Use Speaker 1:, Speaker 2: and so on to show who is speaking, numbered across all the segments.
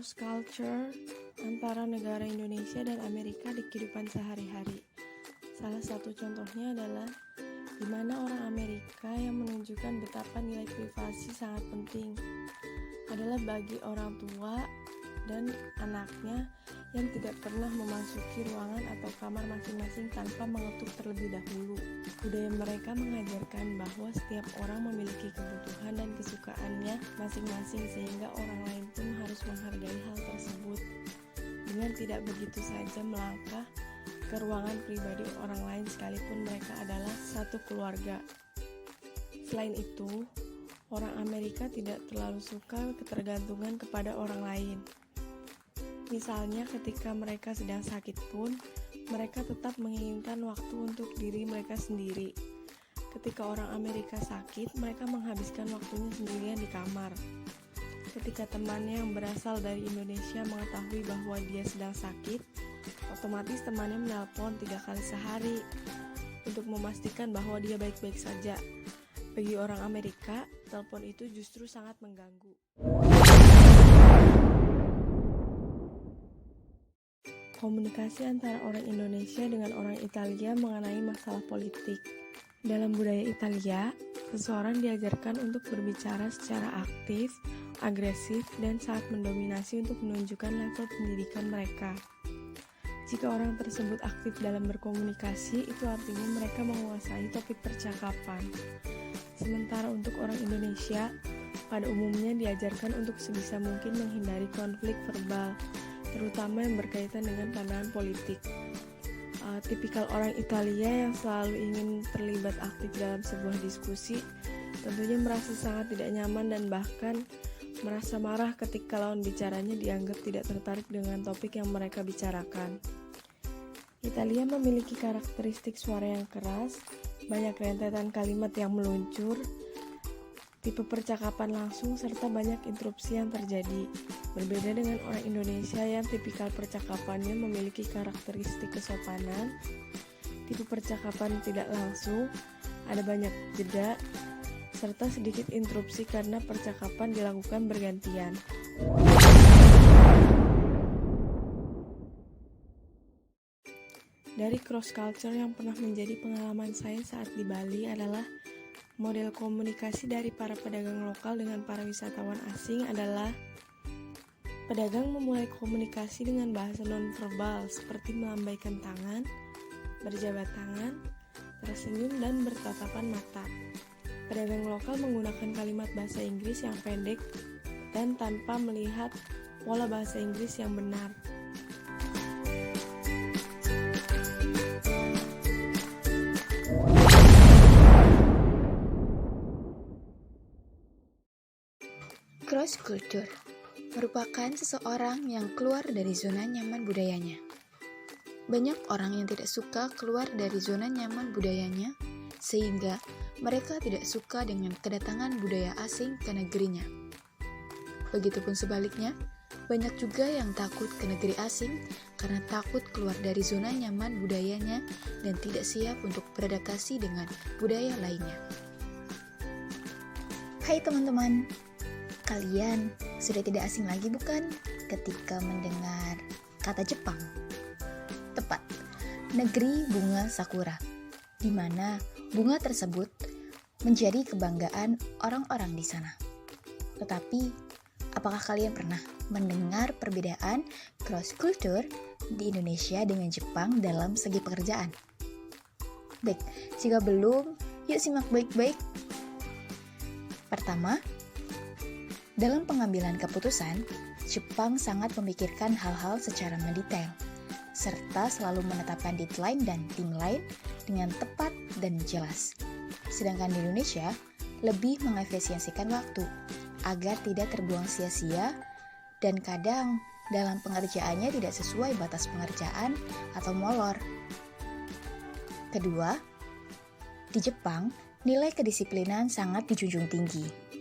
Speaker 1: cross culture antara negara Indonesia dan Amerika di kehidupan sehari-hari. Salah satu contohnya adalah di mana orang Amerika yang menunjukkan betapa nilai privasi sangat penting adalah bagi orang tua dan anaknya yang tidak pernah memasuki ruangan atau kamar masing-masing tanpa mengetuk terlebih dahulu. Budaya mereka mengajarkan bahwa setiap orang memiliki kebutuhan dan kesukaannya masing-masing sehingga orang lain pun harus menghargai hal tersebut dengan tidak begitu saja melangkah ke ruangan pribadi orang lain sekalipun mereka adalah satu keluarga. Selain itu, orang Amerika tidak terlalu suka ketergantungan kepada orang lain. Misalnya ketika mereka sedang sakit pun, mereka tetap menginginkan waktu untuk diri mereka sendiri. Ketika orang Amerika sakit, mereka menghabiskan waktunya sendirian di kamar. Ketika temannya yang berasal dari Indonesia mengetahui bahwa dia sedang sakit, otomatis temannya menelpon 3 kali sehari untuk memastikan bahwa dia baik-baik saja. Bagi orang Amerika, telepon itu justru sangat mengganggu. Komunikasi antara orang Indonesia dengan orang Italia mengenai masalah politik. Dalam budaya Italia, seseorang diajarkan untuk berbicara secara aktif, agresif, dan sangat mendominasi untuk menunjukkan level pendidikan mereka. Jika orang tersebut aktif dalam berkomunikasi, itu artinya mereka menguasai topik percakapan. Sementara untuk orang Indonesia, pada umumnya diajarkan untuk sebisa mungkin menghindari konflik verbal, terutama yang berkaitan dengan pandangan politik. Tipikal orang Italia yang selalu ingin terlibat aktif dalam sebuah diskusi tentunya merasa sangat tidak nyaman dan bahkan merasa marah ketika lawan bicaranya dianggap tidak tertarik dengan topik yang mereka bicarakan. Italia memiliki karakteristik suara yang keras, banyak rentetan kalimat yang meluncur, tipe percakapan langsung, serta banyak interupsi yang terjadi. Berbeda dengan orang Indonesia yang tipikal percakapannya memiliki karakteristik kesopanan, tipe percakapan tidak langsung, ada banyak jeda, serta sedikit interupsi karena percakapan dilakukan bergantian. Dari cross culture yang pernah menjadi pengalaman saya saat di Bali adalah model komunikasi dari para pedagang lokal dengan para wisatawan asing adalah pedagang memulai komunikasi dengan bahasa nonverbal seperti melambaikan tangan, berjabat tangan, tersenyum, dan bertatapan mata. Pedagang lokal menggunakan kalimat bahasa Inggris yang pendek dan tanpa melihat pola bahasa Inggris yang benar.
Speaker 2: Cross culture merupakan seseorang yang keluar dari zona nyaman budayanya. Banyak orang yang tidak suka keluar dari zona nyaman budayanya, sehingga mereka tidak suka dengan kedatangan budaya asing ke negerinya. Begitupun sebaliknya, banyak juga yang takut ke negeri asing karena takut keluar dari zona nyaman budayanya dan tidak siap untuk beradaptasi dengan budaya lainnya. Hai teman-teman, kalian sudah tidak asing lagi bukan ketika mendengar kata Jepang? Tepat, negeri bunga sakura, di mana bunga tersebut menjadi kebanggaan orang-orang di sana. Tetapi, apakah kalian pernah mendengar perbedaan cross culture di Indonesia dengan Jepang dalam segi pekerjaan? Baik, jika belum, yuk simak baik-baik. Pertama, dalam pengambilan keputusan, Jepang sangat memikirkan hal-hal secara mendetail, serta selalu menetapkan deadline dan timeline dengan tepat dan jelas. Sedangkan di Indonesia, lebih mengefisiensikan waktu, agar tidak terbuang sia-sia, dan kadang dalam pengerjaannya tidak sesuai batas pengerjaan atau molor. Kedua, di Jepang, nilai kedisiplinan sangat dijunjung tinggi.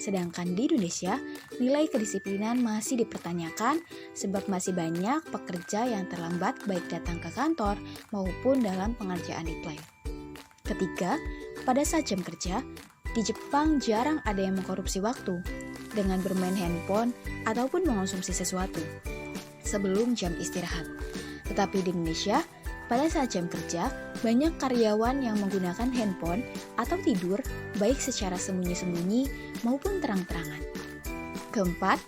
Speaker 2: Sedangkan di Indonesia, nilai kedisiplinan masih dipertanyakan sebab masih banyak pekerja yang terlambat baik datang ke kantor maupun dalam pengerjaan deadline. Ketiga, pada saat jam kerja, Di Jepang jarang ada yang mengkorupsi waktu dengan bermain handphone ataupun mengonsumsi sesuatu sebelum jam istirahat. Tetapi di Indonesia, pada saat jam kerja, banyak karyawan yang menggunakan handphone atau tidur baik secara sembunyi-sembunyi maupun terang-terangan. Keempat,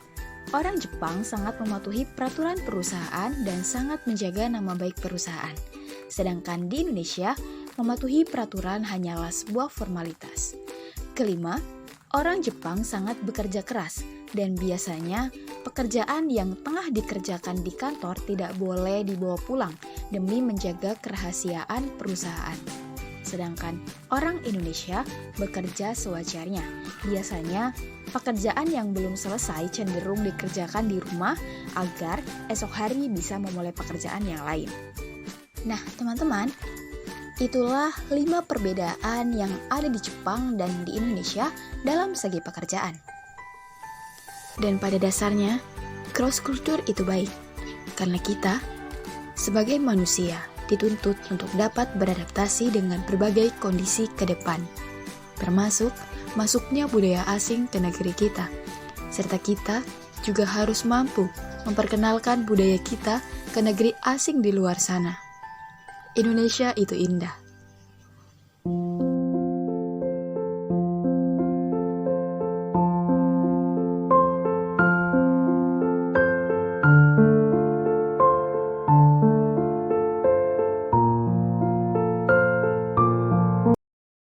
Speaker 2: orang Jepang sangat mematuhi peraturan perusahaan dan sangat menjaga nama baik perusahaan. Sedangkan di Indonesia, mematuhi peraturan hanyalah sebuah formalitas. Kelima, orang Jepang sangat bekerja keras dan biasanya pekerjaan yang tengah dikerjakan di kantor tidak boleh dibawa pulang demi menjaga kerahasiaan perusahaan. Sedangkan orang Indonesia bekerja sewajarnya. Biasanya pekerjaan yang belum selesai cenderung dikerjakan di rumah agar esok hari bisa memulai pekerjaan yang lain. Nah, teman-teman, itulah 5 perbedaan yang ada di Jepang dan di Indonesia dalam segi pekerjaan. Dan pada dasarnya, cross culture itu baik, karena kita sebagai manusia dituntut untuk dapat beradaptasi dengan berbagai kondisi ke depan, termasuk masuknya budaya asing ke negeri kita, serta kita juga harus mampu memperkenalkan budaya kita ke negeri asing di luar sana. Indonesia itu indah.